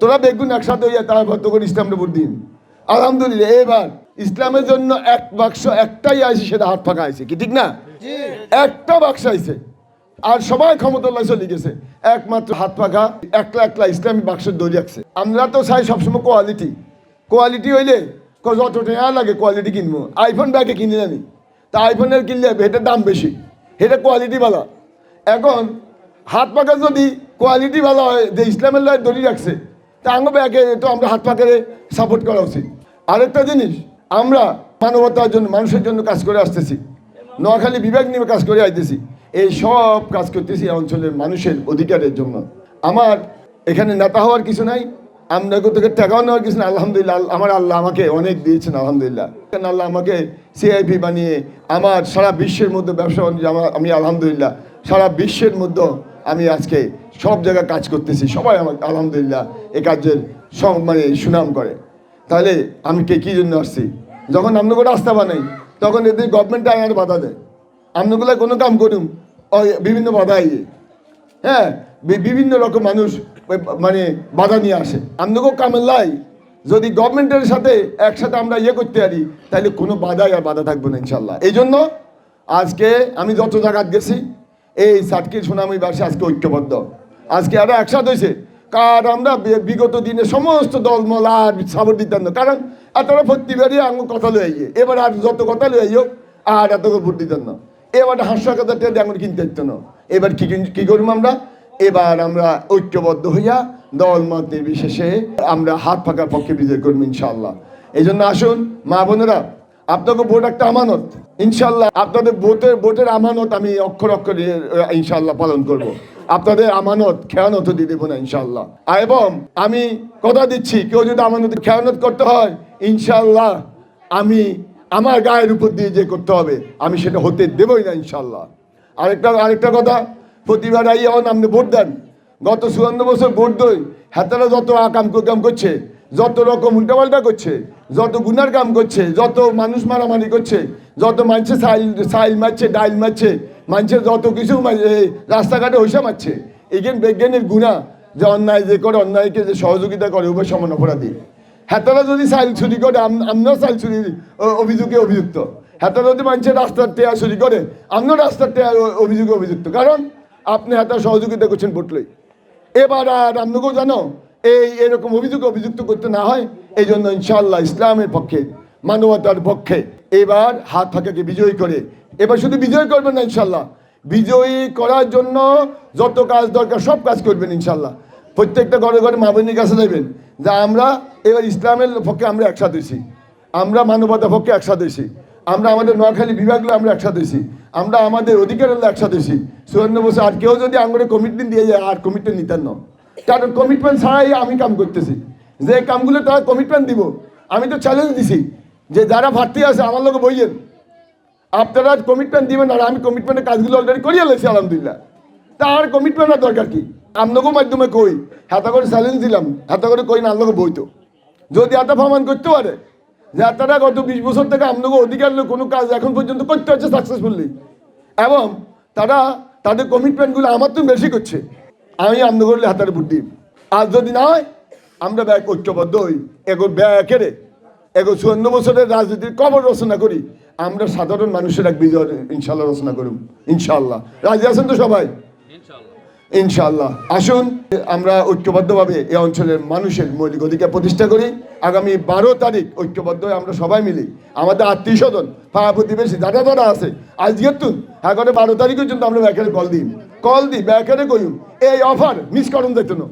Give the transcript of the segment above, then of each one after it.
তোরা বেগুন একসাথে হইয়া তারপর তোকে ইসলামটা ভোট দিন। আলহামদুলিল্লাহ এবার ইসলামের জন্য এক বাক্স একটাই আইছে, সেটা হাত ফাঁকা আইছে, কি ঠিক না? একটা বাক্স আইছে আর সবাই ক্ষমতায় চলে গেছে, একমাত্র হাত পাখা একলা একলা ইসলামিক বাক্সের দড়ি রাখছে। আমরা তো চাই সবসময় কোয়ালিটি হইলে যত টাকা লাগে কোয়ালিটি কিনবো। আইফোন ব্যাগে কিনে জানি, তা আইফোনের কিনলে এটার দাম বেশি, এটা কোয়ালিটি ভালো। এখন হাত পাখা যদি কোয়ালিটি ভালো হয়, যে ইসলামের লাই দড়ি রাখছে, তা আমার ব্যাগে তো আমরা হাত পাখারে সাপোর্ট করা উচিত। আরেকটা জিনিস, আমরা মানবতার জন্য মানুষের জন্য কাজ করে আসতেছি, নোয়াখালী বিভাগ নিয়ে কাজ করে আইতেছি, এই সব কাজ করতেছি এই অঞ্চলের মানুষের অধিকারের জন্য। আমার এখানে নেতা হওয়ার কিছু নাই, আপনাকে থেকে টাকাও নেওয়ার কিছু না। আলহামদুলিল্লাহ আমার আল্লাহ আমাকে অনেক দিয়েছেন, আলহামদুলিল্লাহ। আল্লাহ আমাকে সিআইপি বানিয়ে আমার সারা বিশ্বের মধ্যে ব্যবসা বাণিজ্য আমি আলহামদুলিল্লাহ সারা বিশ্বের মধ্যে আমি আজকে সব জায়গায় কাজ করতেছি, সবাই আমাকে আলহামদুলিল্লাহ এই কাজের মানে সুনাম করে। তাহলে আমি কী জন্য আসছি? যখন আপনাকে রাস্তা বানাই তখন এদের গভর্নমেন্টে আমার বাধা দেয়, আপনাগুলো কোনো কাম করুন বিভিন্ন বাধা ইয়ে, হ্যাঁ বিভিন্ন রকম মানুষ মানে বাধা নিয়ে আসে। আপনাকেও কামের লাই যদি গভর্নমেন্টের সাথে একসাথে আমরা ইয়ে করতে পারি, তাহলে কোনো বাধাই আর বাধা থাকবে না ইনশাল্লাহ। এই জন্য আজকে আমি যত জায়গায় গেছি এই সাতক্ষীর সুনামীবাসী আজকে ঐক্যবদ্ধ, আজকে আরো একসাথে হয়েছে। কারণ আমরা বিগত দিনে সমস্ত দলমল আর সাবর দিতাম না, কারণ এতটা প্রতিবারই আমি কথা লয়ে আইয়ে, এবার আর যত কথা লয়ে আইও আর এত ভোট দিতাম না। এবার হাস্য কথা এখন কিনতে হতো না। এবার কি করবো আমরা? এবার আমরা ঐক্যবদ্ধ হইয়া দল মত নির্বিশেষে আমরা হাত ফাঁকার পক্ষে বিজয় করবো ইনশাল্লাহ। এই জন্য আসুন মা বোনেরা, আপনাকে ভোট একটা আমানত, ইনশাল্লাহ আপনাদের ভোটের আমানত আমি অক্ষর অক্ষরে ইনশাল্লাহ পালন করব। আপনাদের আমানত খেয়ানত দিয়ে দেবো না ইনশাল্লাহ। এবং আমি কথা দিচ্ছি, কেউ যদি আমানত খেয়ানত করতে হয় ইনশাল্লাহ আমি আমার গায়ের উপর দিয়ে যে করতে হবে আমি সেটা হতে দেবই না ইনশাল্লাহ। আরেকটা কথা, প্রতিবার আইয়া আপনি ভোট দেন, গত 54 বছর ভোট দই হাতারা যত কাম করছে, যত রকম উল্টাপাল্টা করছে, যত গুনার কাম করছে, যত মানুষ মারামারি করছে, যত মানুষের সাইল মারছে, ডাইল মারছে, মানুষের যত কিছু রাস্তাঘাটে হইসা মারছে, এইখানে বিজ্ঞানের গুণা যে অন্যায় যে করে, অন্যায়কে যে সহযোগিতা করে উভয় সমান অপরাধী। হাতারা যদি সাইল চুরি করে আমরাও সাইল চুরির অভিযোগে অভিযুক্ত, হাতারা যদি মানুষের রাস্তার টেয়া চুরি করে আমরাও রাস্তার টেয়া অভিযোগে অভিযুক্ত, কারণ আপনি হাতার সহযোগিতা করছেন ভোটলই। এবার আর আপনাকেও জানো এরকম অভিযুক্ত করতে না হয়, এই জন্য ইনশাআল্লাহ ইসলামের পক্ষে মানবতার পক্ষে এবার হাত ফাঁকাকে বিজয়ী করে, এবার শুধু বিজয় করবেন না ইনশাআল্লাহ, বিজয়ী করার জন্য যত কাজ দরকার সব কাজ করবেন ইনশাআল্লাহ। প্রত্যেকটা ঘরে ঘরে মা বোনের কাছে যাবেন যে আমরা এবার ইসলামের পক্ষে আমরা একসাথে হয়েছি, আমরা মানবতার পক্ষে একসাথে হয়েছি, আমরা আমাদের নোয়াখালী বিভাগগুলো আমরা একসাথে হয়েছি, আমরা আমাদের অধিকার একসাথে হয়েছি। 54 বছর আর কেউ যদি আঙুরে কমিটমেন্ট দিয়ে যায় আর কমিটমেন্ট নিতেন না, কারণ কমিটমেন্ট ছাড়াই আমি কাম করতেছি, যে কামগুলো তারা কমিটমেন্ট দিব। আমি তো চ্যালেঞ্জ দিছি যে যারা ভারতী আছে আমার লোক বইয়েন, আপনারা কমিটমেন্ট দিবেন, আর আমি কমিটমেন্টের কাজগুলো অলরেডি করিয়ে লেছি আলহামদুলিল্লাহ। তার কমিটমেন্টের দরকার কি? আপনাকেও মাধ্যমে কই হাতা করে চ্যালেঞ্জ দিলাম, হাতা করে কই না আল্লাহকে বইতো যদি এত প্রমাণ করতে পারে যে তারা গত 20 বছর থেকে আপনাকে অধিকার কোনো কাজ এখন পর্যন্ত করতে হচ্ছে সাকসেসফুলি, এবং তারা তাদের কমিটমেন্টগুলো আমার তো বেশি করছে, আমি আপনাকে হাতারে ভোট দিই। আর যদি না হয় আমরা ব্যাগ ঐক্যবদ্ধ হই, এগোর ব্যাকেরে 54 বছরের রাজনীতির কবর রচনা করি, আমরা সাধারণ মানুষের এক বিজয় ইনশাল্লাহ রচনা করুন ইনশাল্লাহ। রাজি আছেন তো সবাই? ইনশাল্লাহ আসুন আমরা ঐক্যবদ্ধভাবে এই অঞ্চলের মানুষের মৌলিক অধিকার প্রতিষ্ঠা করি। আগামী 12 তারিখ ঐক্যবদ্ধ হয়ে আমরা সবাই মিলি আমাদের আত্মীয় স্বজন পাড়া প্রতিবেশী যারা আছে আজকের তুন এগারে 12 তারিখ পর্যন্ত আমরা ব্যাকেরে কল দিই ব্যাকেরে কইম এই অফার মিস করুন যেত না,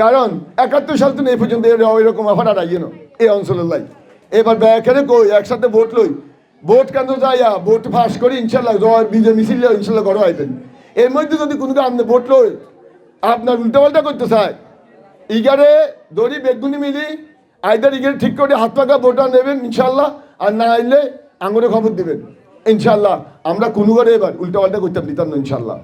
কারণ 71 সাল থেকে এই পর্যন্ত এরকম অফার আর আইয়ে না এই অঞ্চলের লাই। এবার ব্যাকেরে কই একসাথে ভোট লই, ভোট কেন্দ্র যাইয়া ভোট পাস করি ইনশাল্লাহ জয় বিজয় মিছিল ইনশাল্লাহ ঘরে আইতেন। এর মধ্যে যদি কোনো আপনি ভোট লই আপনার উল্টাপাল্টা করতে চায়, ইগারে দড়ি বেগুনি মিলি আইদার ইগারে ঠিক করে হাত পাকা ভোটার নেবেন ইনশাল্লাহ, আর না আইলে আঙুরে খবর দিবেন ইনশাল্লাহ। আমরা কোনো ঘরে এবার উল্টাপাল্টা করতে দিতাম না ইনশাল্লাহ।